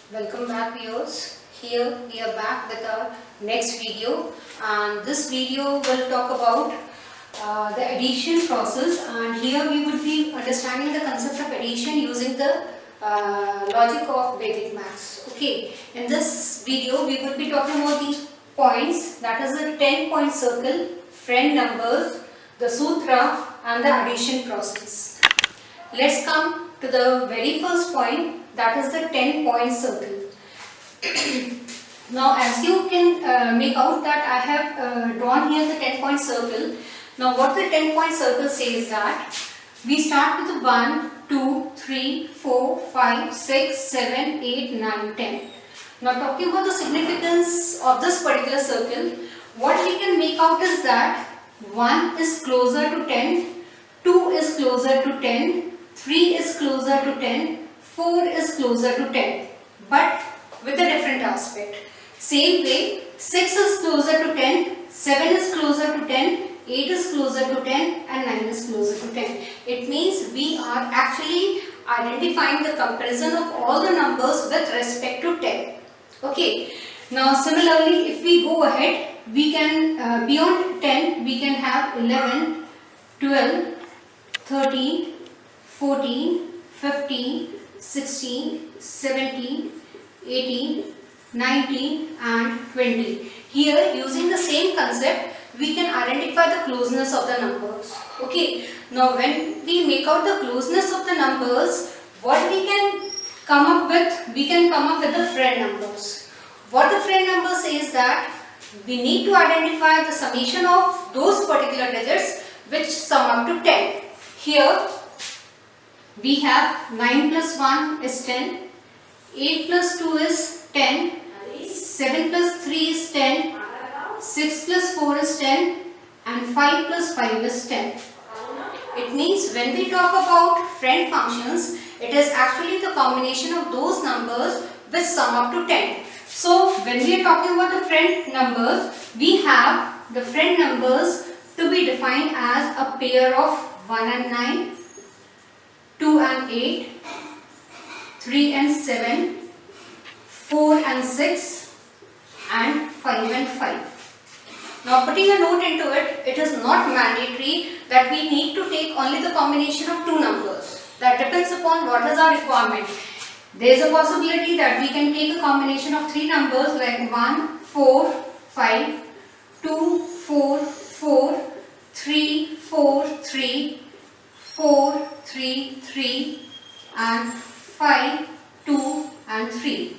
Welcome back viewers. Here we are back with our next video, and this video will talk about the addition process, and here we would be understanding the concept of addition using the logic of Vedic maths. Okay, in this video we would be talking about these points, that is the 10-point circle, friend numbers, the sutra and the addition process. Let's come to the very first point, that is the 10-point circle. Now as you can make out that I have drawn here the 10-point circle. Now what the 10-point circle says that we start with 1, 2, 3, 4, 5, 6, 7, 8, 9, 10. Now talking about the significance of this particular circle, what we can make out is that 1 is closer to 10, 2 is closer to 10, 3 is closer to 10, 4 is closer to 10, but with a different aspect. Same way, 6 is closer to 10, 7 is closer to 10, 8 is closer to 10 and 9 is closer to 10. It means we are actually identifying the comparison of all the numbers with respect to 10. Okay. Now similarly, if we go ahead, we can beyond 10 we can have 11, 12, 13, 14, 15, 16, 17, 18, 19 and 20. Here using the same concept we can identify the closeness of the numbers. Okay. Now when we make out the closeness of the numbers, what we can come up with? We can come up with the friend numbers. What the friend number says that we need to identify the summation of those particular digits which sum up to 10. Here we have 9 plus 1 is 10, 8 plus 2 is 10, 7 plus 3 is 10, 6 plus 4 is 10 and 5 plus 5 is 10. It means when we talk about friend functions, it is actually the combination of those numbers which sum up to 10. So when we are talking about the friend numbers, we have the friend numbers to be defined as a pair of 1 and 9, 2 and 8, 3 and 7, 4 and 6 and 5 and 5. Now putting a note into it, it is not mandatory that we need to take only the combination of two numbers. That depends upon what is our requirement. There is a possibility that we can take a combination of three numbers like 1, 4, 5, 2, 4, 4, 3, 4, 3, 4, 3, 3 and 5, 2 and 3.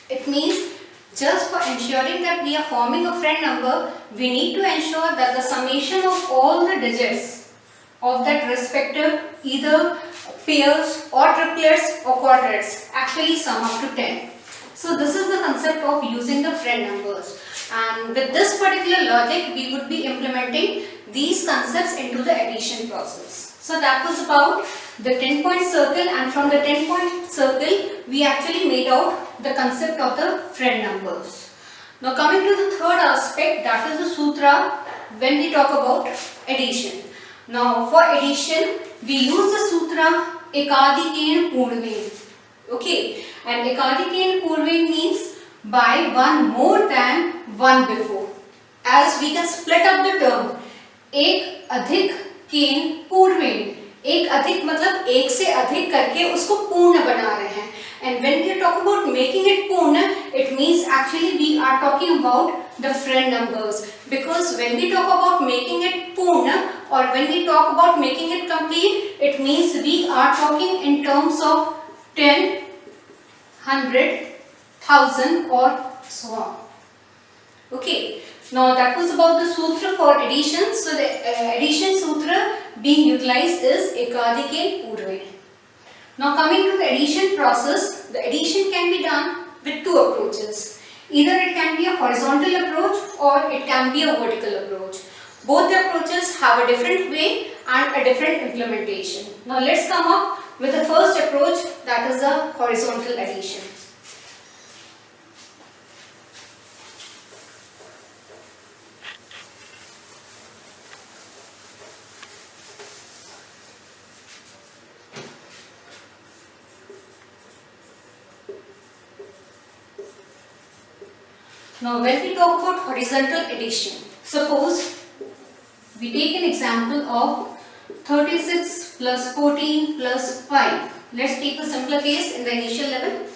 It means just for ensuring that we are forming a friend number, we need to ensure that the summation of all the digits of that respective either pairs or triplets or quadrants actually sum up to 10. So this is the concept of using the friend numbers, and with this particular logic we would be implementing these concepts into the addition process. So that was about the 10-point circle, and from the 10-point circle we actually made out the concept of the friend numbers. Now coming to the third aspect, that is the sutra when we talk about addition. Now for addition we use the sutra Ekadikeyan Purnven. Okay, and Ekadikeyan Purnven means by one more than one before. As we can split up the term, एक अधिक केन पूर्वेन, एक अधिक मतलब एक से अधिक करके उसको पूर्ण बना रहे हैं. And when we talk about making it पूर्ण, it means actually we are talking about the friend numbers, because when we talk about making it पूर्ण or when we talk about making it complete, it means we are talking in terms of 10, 100, 1000 or so on. Okay. Now that was about the sutra for addition. So the addition sutra being utilized is Ekadikeyan Purven. Now coming to the addition process, the addition can be done with two approaches. Either it can be a horizontal approach or it can be a vertical approach. Both the approaches have a different way and a different implementation. Now let's come up with the first approach, that is the horizontal addition. Now when we talk about horizontal addition, suppose we take an example of 36 plus 14 plus 5. Let's take a simpler case in the initial level.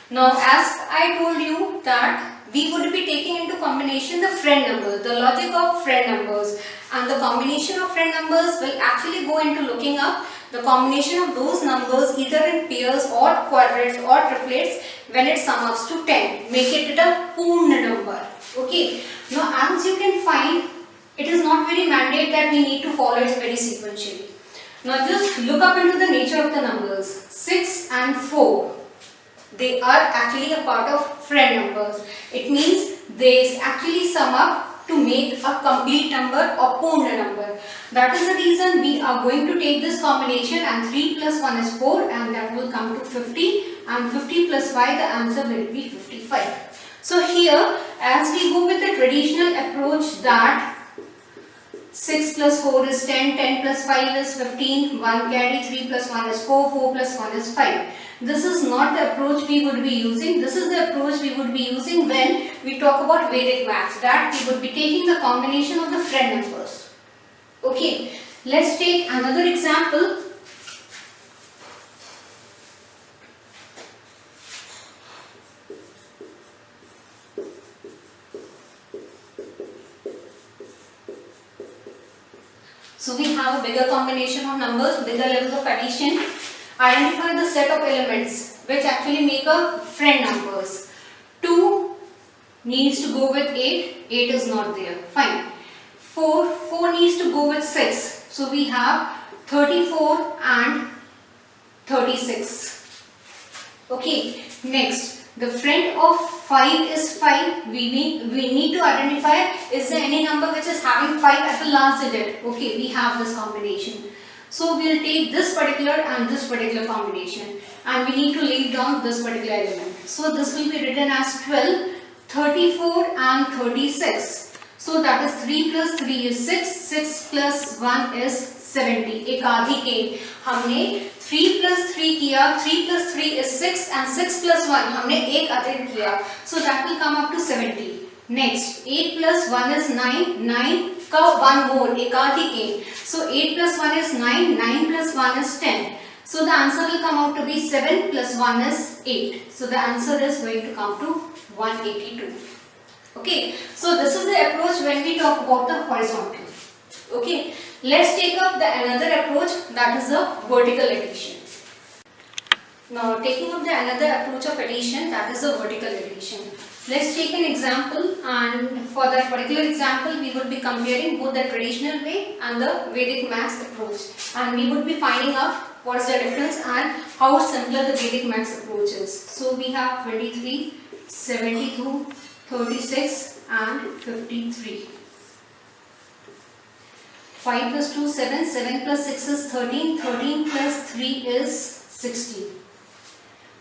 Now as I told you that we would be taking into combination the friend numbers, the logic of friend numbers, and the combination of friend numbers will actually go into looking up the combination of those numbers either in pairs or quadrats or triplets when it sums up to 10. Make it a Purna number. Okay. Now as you can find, it is not very mandate that we need to follow it very sequentially. Now just look up into the nature of the numbers. 6 and 4. They are actually a part of friend numbers. It means they actually sum up to make a complete number or Purna number. That is the reason we are going to take this combination, and 3 plus 1 is 4, and that will come to 50, and 50 plus 5, the answer will be 55. So here as we go with the traditional approach that 6 plus 4 is 10, 10 plus 5 is 15, 1 carry, 3 plus 1 is 4, 4 plus 1 is 5. This is not the approach we would be using. This is the approach we would be using when we talk about Vedic maths, that we would be taking the combination of the friend numbers. Okay, let's take another example. So we have a bigger combination of numbers, bigger levels of addition. Identify the set of elements which actually make a friend numbers. 2 needs to go with 8, 8 is not there, fine. 4 needs to go with 6. So we have 34 and 36. Okay, next the friend of 5 is 5. We need to identify, is there any number which is having 5 at the last digit? Okay, we have this combination. So we will take this particular and this particular combination, and we need to leave down this particular element. So this will be written as 12, 34 and 36. So that is 3 plus 3 is 6, 6 plus 1 is 70. एक आधी के हमने 3 plus 3 किया, 3 plus 3 is 6 and 6 plus 1 हमने एक अधिक किया. So that will come up to 70. Next 8 plus 1 is 9, 9 का 1 more एक आधी के. So 8 plus 1 is 9, 9 plus 1 is 10. So the answer will come out to be 7 plus 1 is 8. So the answer is going to come to 182. Okay, so this is the approach when we talk about the horizontal. Okay, let's take up the another approach, that is the vertical addition. Now taking up the another approach of addition, that is the vertical addition. Let's take an example, and for that particular example we would be comparing both the traditional way and the Vedic maths approach, and we would be finding out what is the difference and how simpler the Vedic maths approach is. So we have 23, 72, 36 and 53. 5 plus 2 7, 7 plus 6 is 13, 13 plus 3 is 16.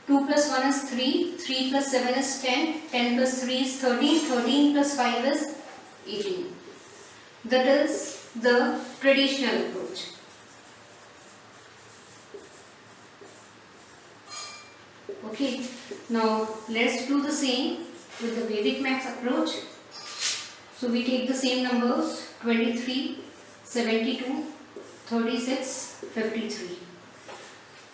2 plus 1 is 3, 3 plus 7 is 10, 10 plus 3 is 13, 13 plus 5 is 18. That is the traditional approach. Okay, now let's do the same with the Vedic maths approach. So we take the same numbers 23, 72, 36, 53.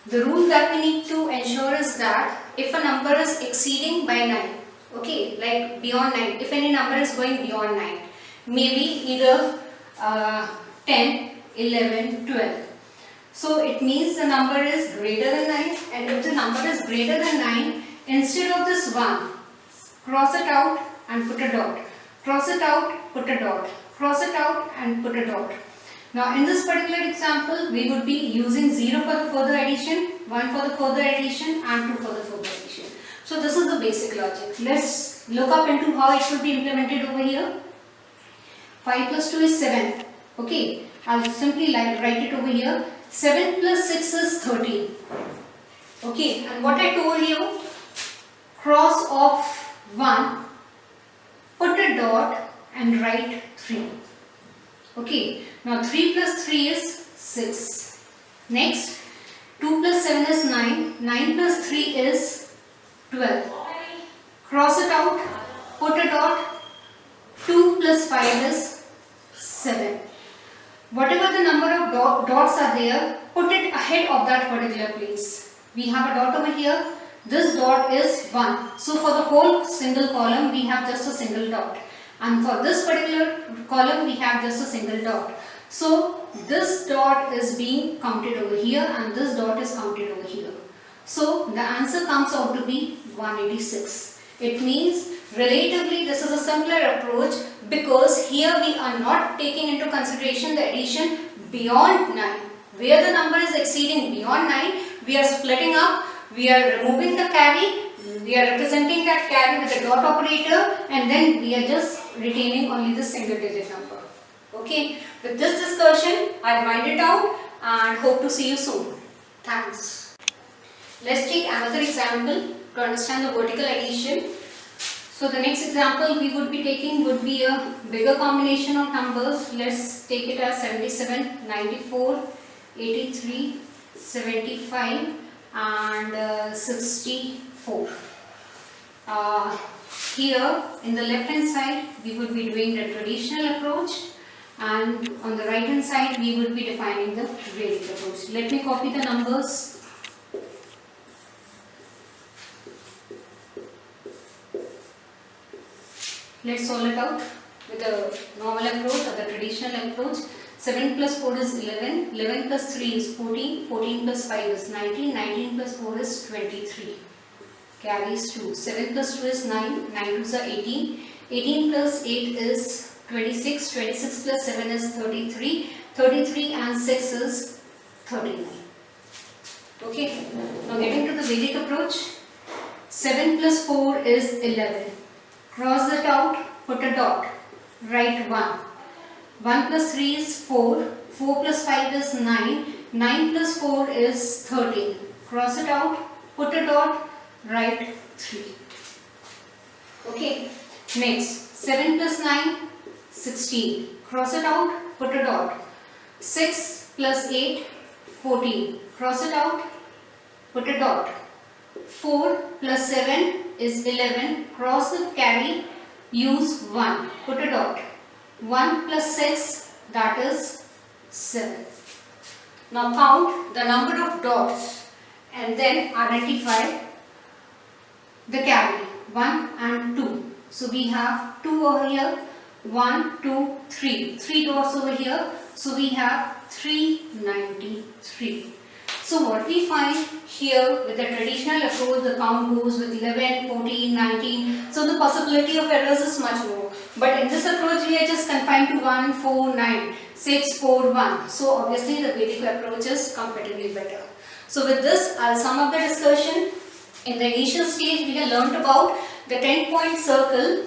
The rule that we need to ensure is that if a number is exceeding by 9, okay, like beyond 9, if any number is going beyond 9, maybe either 10, 11, 12. So it means the number is greater than 9, and if the number is greater than 9, instead of this 1, cross it out and put a dot. Cross it out, put a dot. Cross it out and put a dot. Now in this particular example, we would be using 0 for the further addition, 1 for the further addition and 2 for the further addition. So this is the basic logic. Let's look up into how it should be implemented over here. 5 plus 2 is 7. Okay, I'll simply write it over here. 7 plus 6 is 13. Okay, and what I told you, cross off 1, put a dot and write 3. Okay, now 3 plus 3 is 6. Next, 2 plus 7 is 9. 9 plus 3 is 12. Cross it out put a dot. 2 plus 5 is 7. Whatever the number of dots are there, put it ahead of that particular place. We have a dot over here. This dot is 1. So for the whole single column, we have just a single dot. And for this particular column, we have just a single dot. So this dot is being counted over here and this dot is counted over here. So the answer comes out to be 186. It means relatively this is a simpler approach because here we are not taking into consideration the addition beyond 9. Where the number is exceeding beyond 9, we are splitting up, we are removing the carry, we are representing that carry with a dot operator, and then we are just retaining only the single digit number. Okay, with this discussion, I wind it out and hope to see you soon. Thanks. Let's take another example to understand the vertical addition. So the next example we would be taking would be a bigger combination of numbers. Let's take it as 77, 94, 83, 75 and 64. Here in the left hand side we would be doing the traditional approach, and on the right hand side we would be defining the Vedic approach. Let me copy the numbers. Let's solve it out with the normal approach or the traditional approach. 7 plus 4 is 11, 11 plus 3 is 14, 14 plus 5 is 19, 19 plus 4 is 23. Carries 2. 7 plus 2 is 9, 9 2s are 18, 18 plus 8 is 26, 26 plus 7 is 33, 33 and 6 is 39. Okay, now getting to the Vedic approach, 7 plus 4 is 11. Cross that out, put a dot, write 1. 1 plus 3 is 4, 4 plus 5 is 9, 9 plus 4 is 13. Cross it out, put a dot, write 3. Okay, next 7 plus 9, 16. Cross it out, put a dot. 6 plus 8, 14. Cross it out, put a dot. 4 plus 7 is 11. Cross the carry, use 1, put a dot. 1 plus 6, that is 7. Now count the number of dots and then identify the carry 1 and 2. So we have 2 over here, 1, 2, 3. 3 dots over here. So we have 393. So what we find here with the traditional approach, the count goes with 11, 14, 19. So the possibility of errors is much more. But in this approach, we are just confined to 1, 4, 9, 6, 4, 1. So obviously the Vedic approach is comparatively better. So with this, I'll sum up the discussion. In the initial stage, we have learnt about the 10-point circle.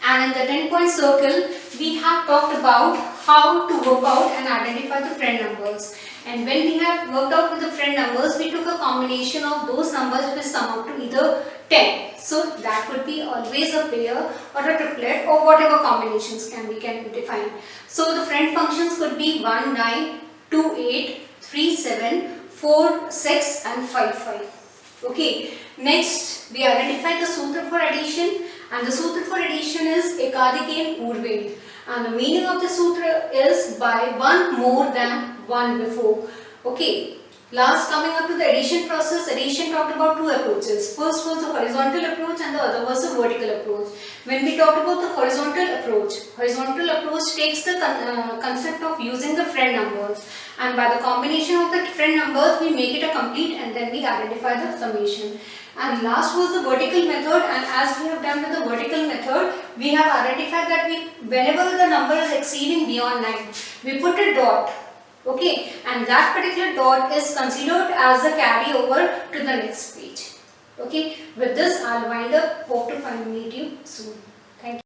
And in the 10-point circle, we have talked about how to work out and identify the friend numbers. And when we have worked out with the friend numbers, we took a combination of those numbers which sum up to either 10. So that could be always a pair or a triplet or whatever combinations can be defined. So the friend functions could be 1, 9, 2, 8, 3, 7, 4, 6 and 5, 5. Okay. Next, we identify the sutra for addition, and the sutra for addition is ekadike purve. And the meaning of the sutra is by one more than one before. Okay. Last, coming up to the addition process, addition talked about two approaches. First was the horizontal approach and the other was the vertical approach. When we talked about the horizontal approach takes the concept of using the friend numbers, and by the combination of the friend numbers we make it a complete and then we identify the summation. And last was the vertical method, and as we have done with the vertical method, we have identified that whenever the number is exceeding beyond 9, we put a dot. Okay, and that particular dot is considered as the carry over to the next page. Okay, with this I'll wind up. Hope to meet you soon. Thank you.